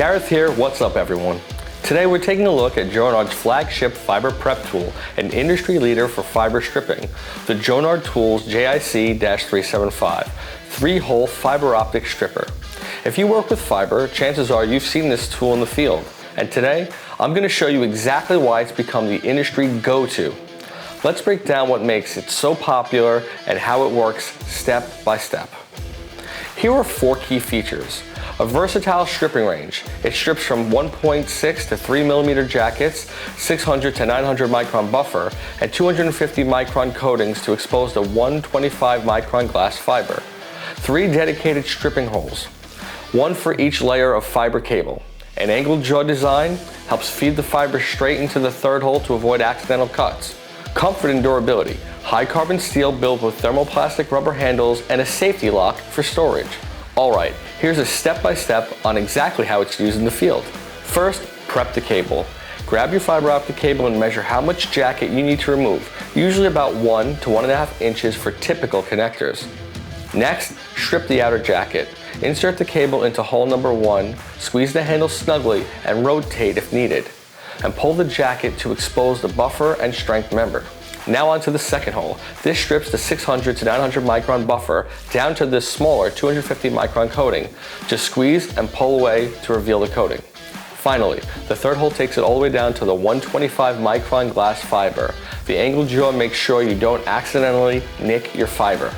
Gareth here, what's up everyone? Today we're taking a look at Jonard's flagship fiber prep tool, an industry leader for fiber stripping, the Jonard Tools JIC-375, 3-hole fiber optic stripper. If you work with fiber, chances are you've seen this tool in the field, and today I'm going to show you exactly why it's become the industry go-to. Let's break down what makes it so popular and how it works step by step. Here are 4 key features. A versatile stripping range. It strips from 1.6 to 3 millimeter jackets, 600 to 900 micron buffer, and 250 micron coatings to expose the 125 micron glass fiber. 3 dedicated stripping holes, 1 for each layer of fiber cable. An angled jaw design helps feed the fiber straight into the 3rd hole to avoid accidental cuts. Comfort and durability. High carbon steel built with thermoplastic rubber handles and a safety lock for storage. Alright, here's a step-by-step on exactly how it's used in the field. First, prep the cable. Grab your fiber optic cable and measure how much jacket you need to remove, usually about 1 to 1.5 inches for typical connectors. Next, strip the outer jacket. Insert the cable into hole number 1, squeeze the handle snugly and rotate if needed, and pull the jacket to expose the buffer and strength member. Now onto the 2nd hole. This strips the 600 to 900 micron buffer down to this smaller 250 micron coating. Just squeeze and pull away to reveal the coating. Finally, the 3rd hole takes it all the way down to the 125 micron glass fiber. The angled jaw makes sure you don't accidentally nick your fiber.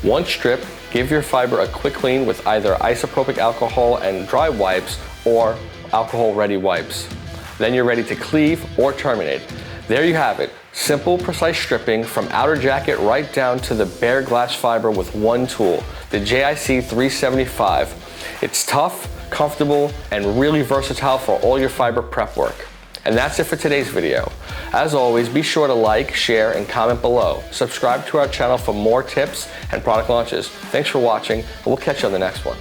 Once stripped, give your fiber a quick clean with either isopropyl alcohol and dry wipes or alcohol-ready wipes. Then you're ready to cleave or terminate. There you have it. Simple, precise stripping from outer jacket right down to the bare glass fiber with one tool, the JIC-375. It's tough, comfortable, and really versatile for all your fiber prep work. And that's it for today's video. As always, be sure to like, share, and comment below. Subscribe to our channel for more tips and product launches. Thanks for watching, and we'll catch you on the next one.